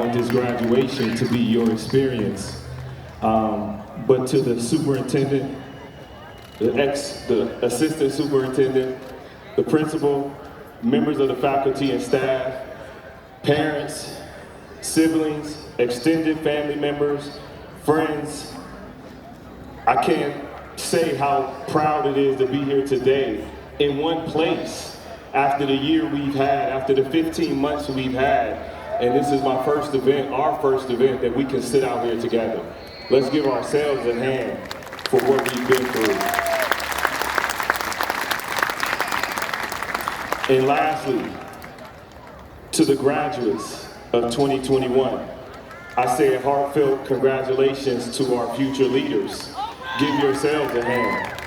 want this graduation to be your experience. But to the superintendent, the assistant superintendent, the principal, members of the faculty and staff, parents, siblings, extended family members, friends, I can't say how proud it is to be here today in one place after the year we've had, after the 15 months we've had. And this is my first event, our first event that we can sit out here together. Let's give ourselves a hand for what we've been through. And lastly, to the graduates of 2021, I say a heartfelt congratulations to our future leaders. Give yourselves a hand.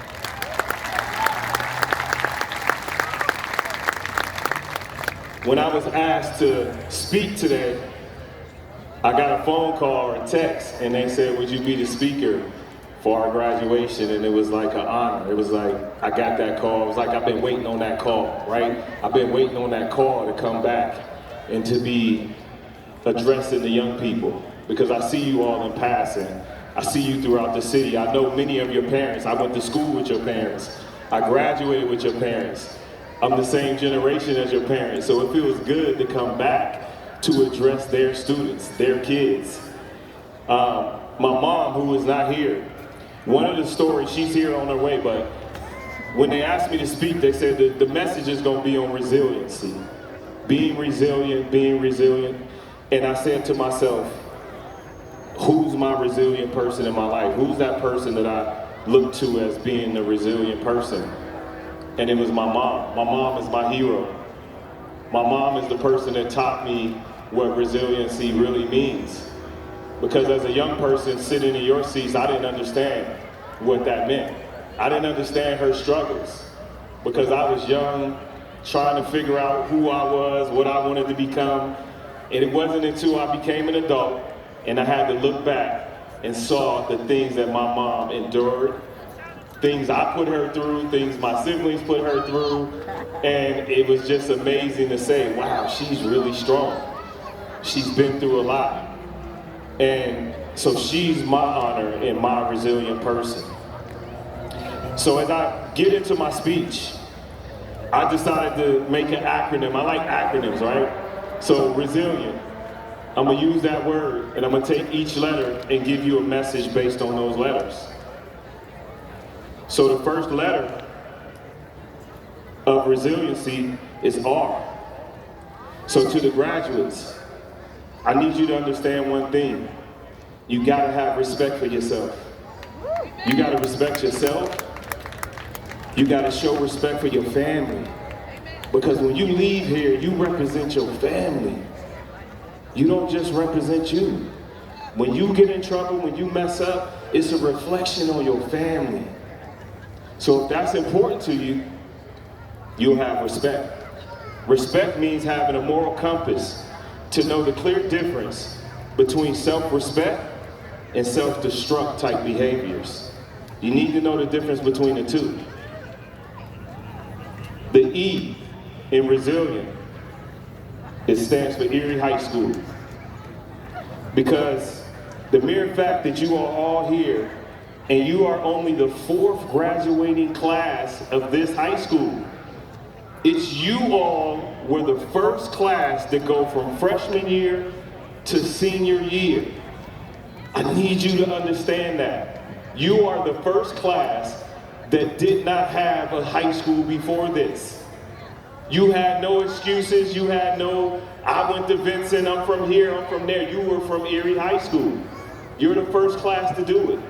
When I was asked to speak today, I got a phone call or a text, and they said, would you be the speaker for our graduation? And it was like an honor. It was like, I got that call. It was like I've been waiting on that call, right? I've been waiting on that call to come back and to be addressing the young people, because I see you all in passing. I see you throughout the city. I know many of your parents. I went to school with your parents. I graduated with your parents. I'm the same generation as your parents, so it feels good to come back to address their students, their kids. My mom, who is not here, one of the stories, she's here on her way, but when they asked me to speak, they said that the message is going to be on resiliency. Being resilient. And I said to myself, who's my resilient person in my life? Who's that person that I look to as being the resilient person? And it was my mom. My mom is my hero. My mom is the person that taught me what resiliency really means. Because as a young person sitting in your seats, I didn't understand what that meant. I didn't understand her struggles because I was young, trying to figure out who I was, what I wanted to become. And it wasn't until I became an adult and I had to look back and saw the things that my mom endured, things I put her through, things my siblings put her through, and it was just amazing to say, wow, she's really strong. She's been through a lot. And so she's my honor and my resilient person. So as I get into my speech, I decided to make an acronym. I like acronyms, right? So resilient, I'm gonna use that word and I'm gonna take each letter and give you a message based on those letters. So the first letter of resiliency is R. So to the graduates, I need you to understand one thing. You gotta have respect for yourself. You gotta respect yourself. You gotta show respect for your family. Because when you leave here, you represent your family. You don't just represent you. When you get in trouble, when you mess up, it's a reflection on your family. So if that's important to you, you'll have respect. Respect means having a moral compass to know the clear difference between self-respect and self-destruct type behaviors. You need to know the difference between the two. The E in resilient, it stands for Erie High School. Because the mere fact that you are all here and you are only the 4th graduating class of this high school, it's you all were the first class to go from freshman year to senior year. I need you to understand that. You are the first class that did not have a high school before this. You had no excuses, you had no, I went to Vincent, I'm from here, I'm from there. You were from Erie High School. You're the first class to do it.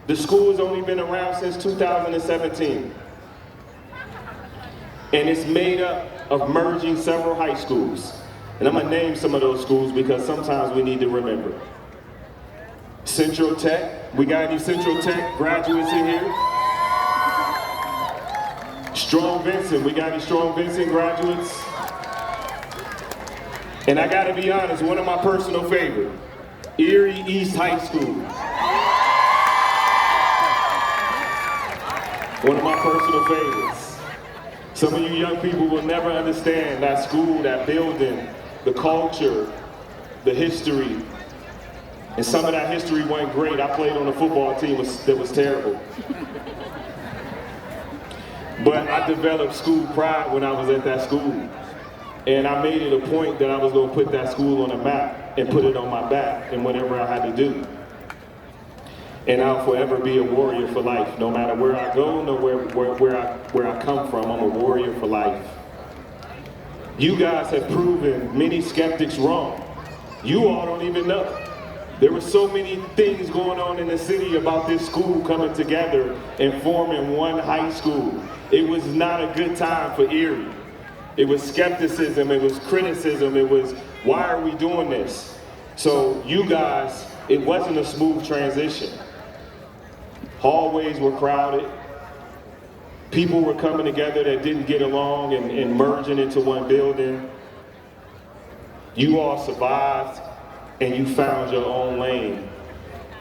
The school has only been around since 2017. And it's made up of merging several high schools. And I'm gonna name some of those schools because sometimes we need to remember. Central Tech, we got any Central Tech graduates in here? Strong Vincent, we got any Strong Vincent graduates? And I gotta be honest, one of my personal favorite, Erie East High School. One of my personal favorites. Some of you young people will never understand that school, that building, the culture, the history. And some of that history wasn't great. I played on a football team that was terrible. But I developed school pride when I was at that school. And I made it a point that I was going to put that school on a map and put it on my back and whatever I had to do. And I'll forever be a warrior for life. No matter where I go, no where I come from, I'm a warrior for life. You guys have proven many skeptics wrong. You all don't even know. There were so many things going on in the city about this school coming together and forming one high school. It was not a good time for Erie. It was skepticism, it was criticism, it was, why are we doing this? So you guys, it wasn't a smooth transition. Hallways were crowded. People were coming together that didn't get along and merging into one building. You all survived and you found your own lane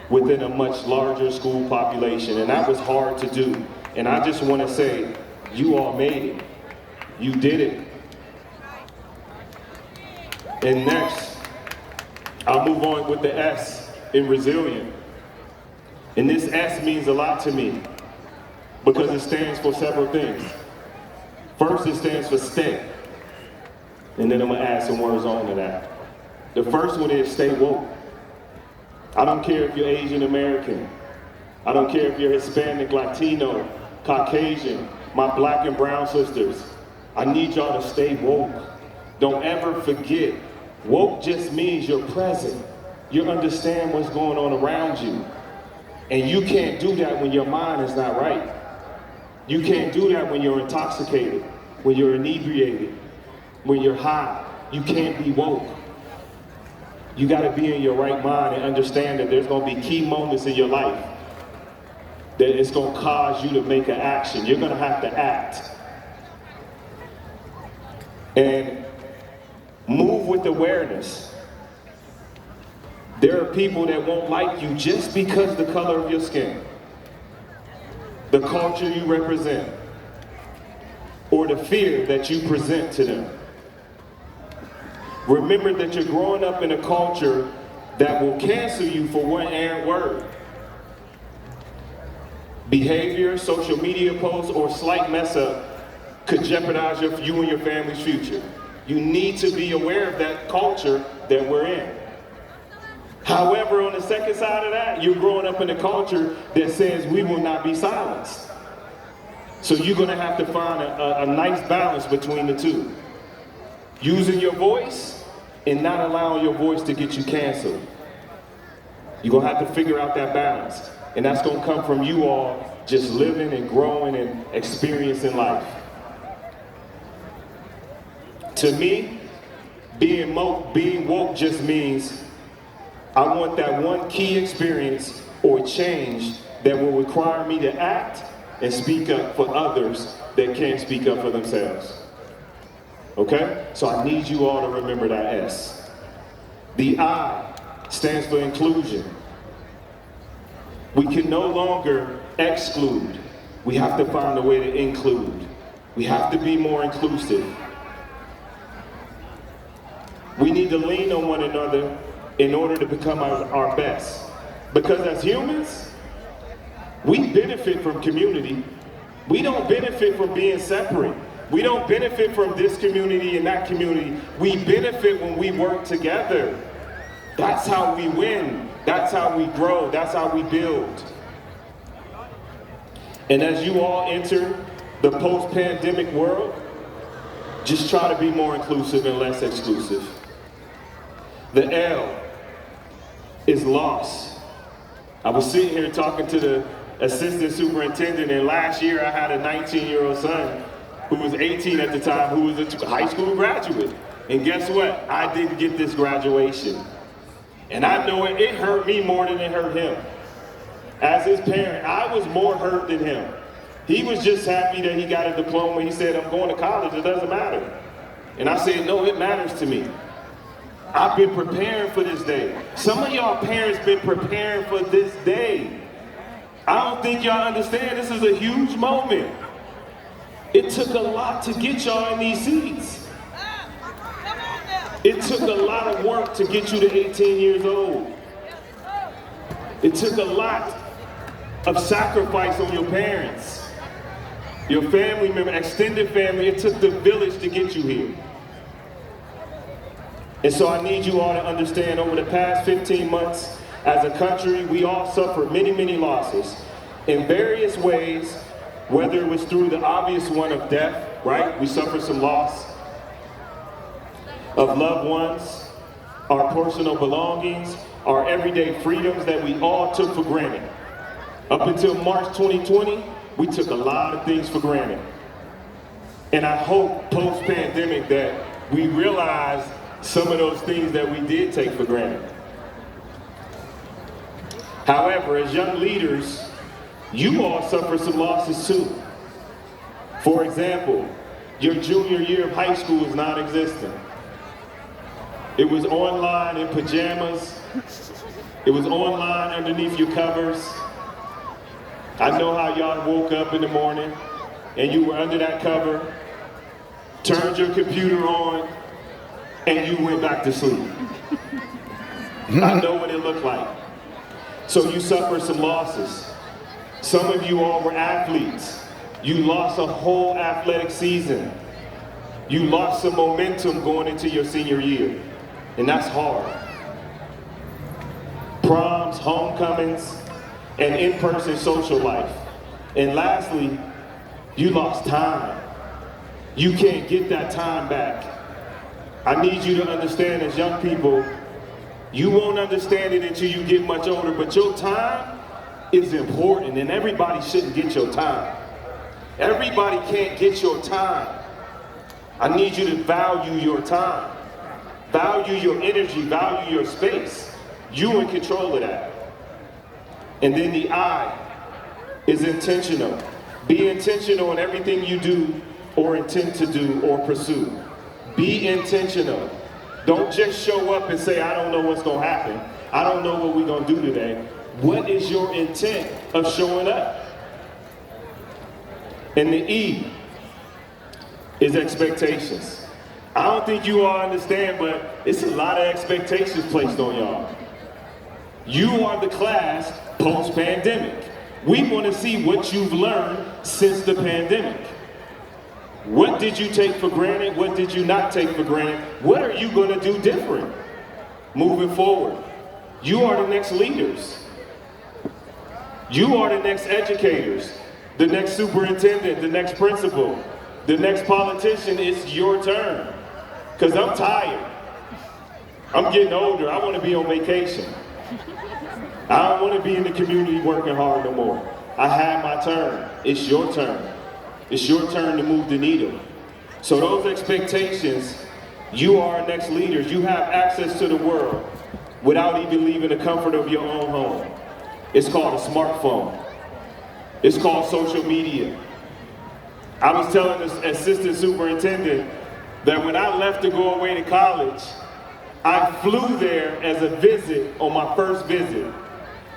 within a much larger school population, and that was hard to do. And I just want to say, you all made it. You did it. And next, I'll move on with the S in resilient. And this S means a lot to me because it stands for several things. First, it stands for stay. And then I'm gonna add some words on to that. The first one is stay woke. I don't care if you're Asian American. I don't care if you're Hispanic, Latino, Caucasian, my black and brown sisters. I need y'all to stay woke. Don't ever forget, woke just means you're present. You understand what's going on around you. And you can't do that when your mind is not right. You can't do that when you're intoxicated, when you're inebriated, when you're high. You can't be woke. You gotta be in your right mind and understand that there's gonna be key moments in your life that it's gonna cause you to make an action. You're gonna have to act. And move with awareness. There are people that won't like you just because of the color of your skin, the culture you represent, or the fear that you present to them. Remember that you're growing up in a culture that will cancel you for one errant word. Behavior, social media posts, or slight mess up could jeopardize you and your family's future. You need to be aware of that culture that we're in. However, on the second side of that, you're growing up in a culture that says we will not be silenced. So you're gonna have to find a nice balance between the two. Using your voice and not allowing your voice to get you canceled. You're gonna have to figure out that balance. And that's gonna come from you all just living and growing and experiencing life. To me, being woke just means I want that one key experience or change that will require me to act and speak up for others that can't speak up for themselves. Okay? So I need you all to remember that S. The I stands for inclusion. We can no longer exclude. We have to find a way to include. We have to be more inclusive. We need to lean on one another in order to become our best. Because as humans, we benefit from community. We don't benefit from being separate. We don't benefit from this community and that community. We benefit when we work together. That's how we win. That's how we grow. That's how we build. And as you all enter the post-pandemic world, just try to be more inclusive and less exclusive. The L is loss. I was sitting here talking to the assistant superintendent, and last year I had a 19-year-old son who was 18 at the time, who was a high school graduate. And guess what? I didn't get this graduation. And I know it hurt me more than it hurt him. As his parent, I was more hurt than him. He was just happy that he got a diploma. He said, I'm going to college, it doesn't matter. And I said, no, it matters to me. I've been preparing for this day. Some of y'all parents been preparing for this day. I don't think y'all understand this is a huge moment. It took a lot to get y'all in these seats. It took a lot of work to get you to 18 years old. It took a lot of sacrifice on your parents, your family member, extended family. It took the village to get you here. And so I need you all to understand, over the past 15 months, as a country, we all suffered many, many losses in various ways, whether it was through the obvious one of death, right? We suffered some loss of loved ones, our personal belongings, our everyday freedoms that we all took for granted. Up until March 2020, we took a lot of things for granted. And I hope post-pandemic that we realize some of those things that we did take for granted. However, as young leaders, you all suffer some losses too. For example, your junior year of high school is non-existent. It was online in pajamas. It was online underneath your covers. I know how y'all woke up in the morning and you were under that cover, turned your computer on, and you went back to sleep. I know what it looked like. So you suffered some losses. Some of you all were athletes. You lost a whole athletic season. You lost some momentum going into your senior year, and that's hard. Proms, homecomings, and in-person social life. And lastly, you lost time. You can't get that time back. I need you to understand, as young people, you won't understand it until you get much older, but your time is important, and everybody shouldn't get your time. Everybody can't get your time. I need you to value your time. Value your energy, value your space. You in control of that. And then the I is intentional. Be intentional in everything you do or intend to do or pursue. Be intentional. Don't just show up and say, I don't know what's going to happen. I don't know what we're going to do today. What is your intent of showing up? And the E is expectations. I don't think you all understand, but it's a lot of expectations placed on y'all. You are the class post-pandemic. We want to see what you've learned since the pandemic. What did you take for granted? What did you not take for granted? What are you going to do different moving forward? You are the next leaders. You are the next educators, the next superintendent, the next principal, the next politician. It's your turn. Because I'm tired. I'm getting older. I want to be on vacation. I don't want to be in the community working hard no more. I had my turn. It's your turn. It's your turn to move the needle. So those expectations, you are next leaders. You have access to the world without even leaving the comfort of your own home. It's called a smartphone. It's called social media. I was telling the assistant superintendent that when I left to go away to college, I flew there as a visit on my first visit.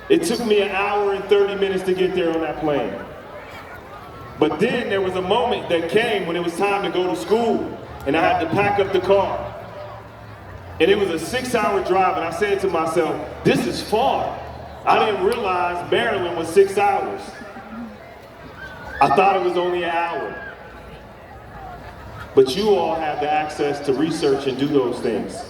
It took me an hour and 30 minutes to get there on that plane. But then there was a moment that came when it was time to go to school, and I had to pack up the car. And it was a 6-hour drive, and I said to myself, this is far. I didn't realize Maryland was 6 hours. I thought it was only an hour. But you all have the access to research and do those things.